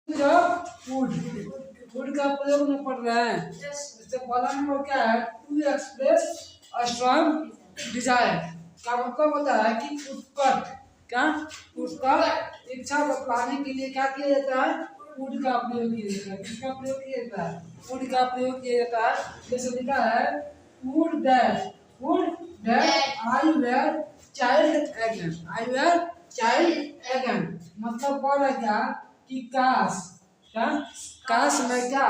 Would would का प्रयोग में पढ़ रहे हैं। इससे पहला नंबर क्या है, to express a strong desire का मतलब होता है कि उत्कट, क्या उत्कट इच्छा बतलाने के लिए क्या किया जाता है, वुड का प्रयोग किया जाता है। किसका प्रयोग किया जाता है, वुड का प्रयोग किया जाता है। जैसे लिखा है would that I were child again, I were child again मतलब पढ़ क्या कि काश, क्या काश मैं क्या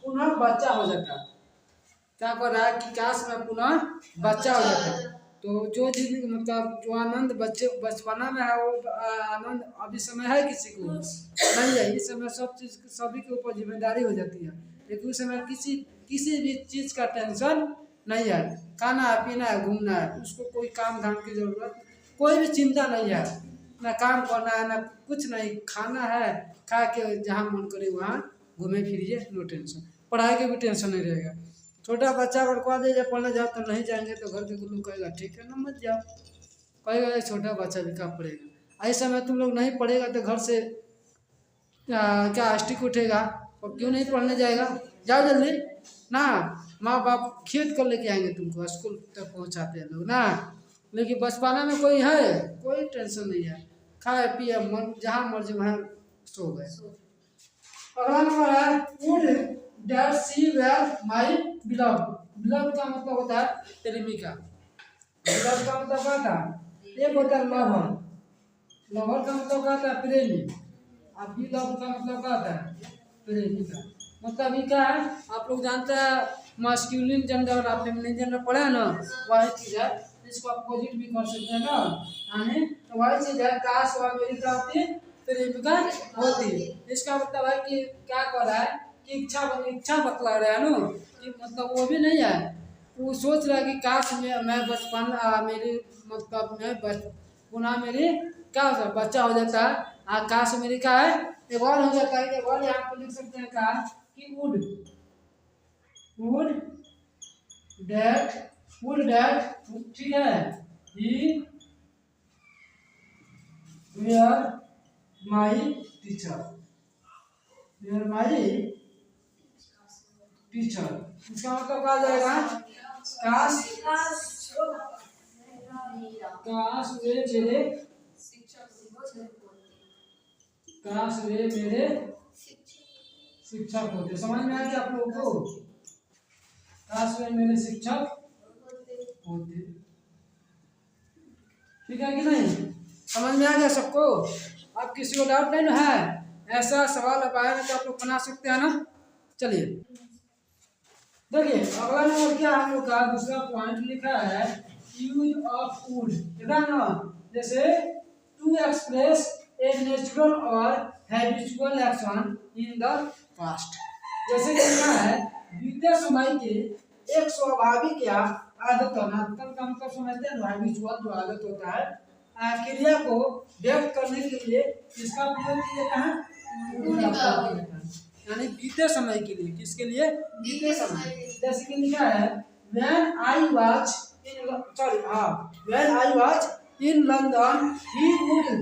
पुनः बच्चा हो जाता। क्या कर रहा है कि काश में पुनः बच्चा हो जाता। तो जो जिंदगी मतलब जो आनंद बच्चे बचपना में है वो आनंद अभी समय है किसी को नहीं है। इस समय सब चीज सभी के ऊपर जिम्मेदारी हो जाती है, लेकिन उस समय किसी भी चीज का टेंशन नहीं है। खाना है, पीना है, घूमना है, उसको कोई काम धाम की जरूरत, कोई भी चिंता नहीं है। ना काम करना है, ना कुछ नहीं, खाना है, खा के जहाँ मन करे वहाँ घूमे फिरिए, नो टेंशन। पढ़ाई के भी टेंशन नहीं रहेगा। छोटा बच्चा अगर कह दे पढ़ने जाओ तो नहीं जाएंगे तो घर के लोग कहेगा ठीक है ना मत जाओ, कहेगा छोटा बच्चा भी कहाँ पढ़ेगा। ऐसे में तुम लोग नहीं पढ़ेगा तो घर से क्या स्टिक उठेगा और क्यों नहीं पढ़ने जाएगा, जाओ जल्दी ना। माँ बाप खेत कर लेके आएंगे तुमको, स्कूल तक पहुँचाते हैं लोग ना। लेकिन बचपना में कोई है, कोई टेंशन नहीं है, खाए पिए मन जहाँ मर्जी वहाँ सो गए। अगला नंबर है would that she where my beloved. Beloved का मतलब होता है प्रेमिका। बिलव्ड का मतलब क्या था, एक होता है लवर, लवर का मतलब क्या था प्रेमी, और बिलव्ड का मतलब क्या था प्रेमिका। मतलब ये क्या है, आप लोग जानते हैं मास्कुलिन जेंडर और फेमिनिन जेंडर पढ़े हैं ना, वही चीज है। इसको अपोजिट भी कर सकते हैं ना, यानी तो वही चीज है, काश वह मेरी क्या होती प्रेमिका होती। इसका मतलब है कि क्या कर रहा है कि इच्छा बतला रहा है ना, कि मतलब वो भी नहीं है, वो सोच रहा है कि काश मैं बचपन मेरी मतलब मैं पुनः मेरी क्या होता है बच्चा हो जाता है। काश मेरी क्या है एक और हो जाता है। एक और यहाँ पर लिख सकते हैं क्या कि वुड डैट ठीक है he where my teacher, where my teacher. इसका मतलब क्या जाएगा, काश वे मेरे काश वे मेरे शिक्षक होते। समझ में आ गया आप लोगों को, काश वे मेरे शिक्षक होते। ठीक है कि नहीं, समझ में आ गया सबको। अब किसी को डाउट नहीं है, ऐसा सवाल अब आएगा तो आप लोग बना सकते हैं ना। चलिए देखिए अगला नंबर क्या हम लोग का दूसरा पॉइंट लिखा है यूज ऑफ वुड, देखा ना। जैसे टू एक्सप्रेस ए नेचुरल और habitual action in the past. जैसे कि लिखा है बीते समय के एक स्वाभाविक या आदत का मतलब समझते हैं, हैबिचुअल जो आदत होता है क्रिया को व्यक्त करने के लिए इसका प्रयोग किया जाता है, यानी बीते समय के लिए। किसके लिए, बीते समय। जैसे कि लिखा है when I was in London he would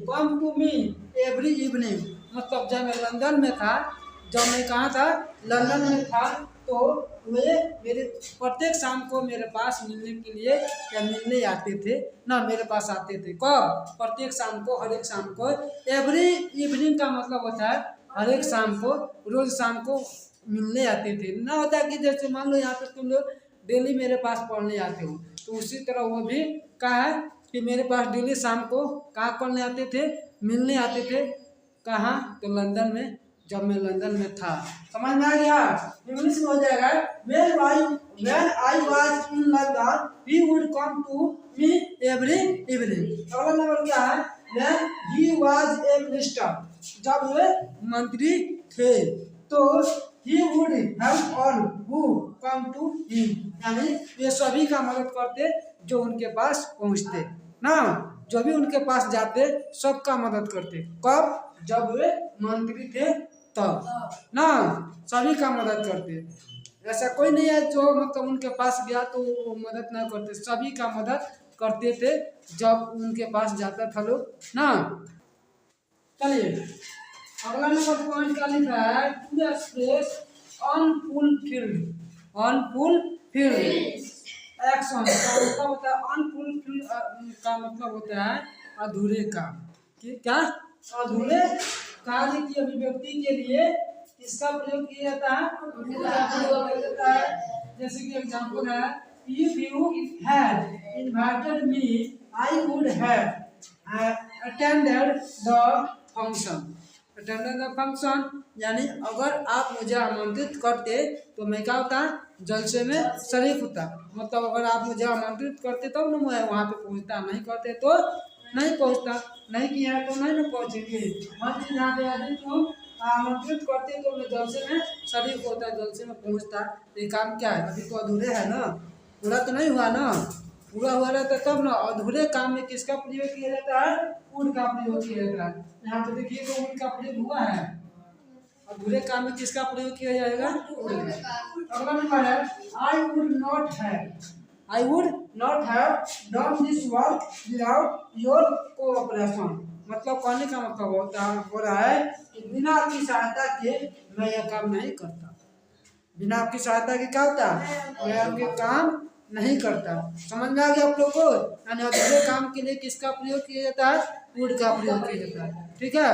come to me every evening। मतलब जब मैं लंदन में था, जब मैं कहाँ था लंदन में था, तो वे मेरे प्रत्येक शाम को मेरे पास मिलने के लिए या मिलने आते थे ना, मेरे पास आते थे। कब, प्रत्येक शाम को, हर एक शाम को। एवरी इवनिंग का मतलब होता है हर एक शाम को, रोज शाम को मिलने आते थे। ना होता है कि जैसे मान लो यहाँ पे तुम लोग डेली मेरे पास पढ़ने आते हो, तो उसी तरह वो भी कहा है कि मेरे पास डेली शाम को कहाँ पढ़ने आते थे, मिलने आते थे। कहाँ, तो लंदन में, जब मैं लंदन में था। समझ में आ गया, इंग्लिश में हो जाएगा when I was in London he would come to me every evening। अगला नंबर क्या है, when he was a minister, जब वे मंत्री थे, तो he would help all who come to him, यानी वे सभी का मदद करते जो उनके पास पहुंचते ना, जो भी उनके पास जाते सबका मदद करते। कब, जब वे मंत्री थे तब ना, सभी का मदद करते। ऐसा कोई नहीं है जो मतलब उनके पास गया तो वो मदद ना करते, सभी का मदद करते थे जब उनके पास जाता था लोग ना। चलिए अगला नंबर पॉइंट का लिखा है to express unfulfilled. Unfulfilled action का मतलब होता है अनफुलफिल्ड का मतलब होता है अधूरे काम। क्या? अधूरे कार्य की अभिव्यक्ति के लिए इसका प्रयोग किया जाता है, किया जाता है। जैसे कि एग्जांपल है if you had invited me I would have attended the function. Attended the function यानी अगर आप मुझे आमंत्रित करते तो मैं क्या होता जलसे में शरीक होता। मतलब अगर आप मुझे आमंत्रित करते तब ना मैं वहाँ पे पहुँचता, नहीं करते तो नहीं पहुँचता। नहीं किया तो नहीं ना पहुँचेंगे। मन की जहाँ पे यदि तुम आमंत्रित करते तो मैं जलसे में शरीक होता, जलसे में पहुँचता। ये काम क्या है? अभी तो अधूरे है ना, पूरा तो नहीं हुआ ना। पूरा हुआ रहता तब ना। अधूरे काम में किसका प्रयोग किया जाता है? वुड का प्रयोग किया जाता है। यहाँ पे देखिए तो वुड का प्रयोग हुआ है। अधूरे काम में किसका प्रयोग किया जाएगा? अगला नंबर है I would not have done this work without your cooperation. मतलब कहने का मतलब हो रहा है कि बिना आपकी सहायता के मैं यह काम नहीं करता। बिना आपकी सहायता के क्या होता है? मैं आपके काम नहीं करता। समझ में आ गया आप लोगों को? यानी अधूरे काम के लिए किसका प्रयोग किया जाता है? वुड का प्रयोग किया जाता है। ठीक है।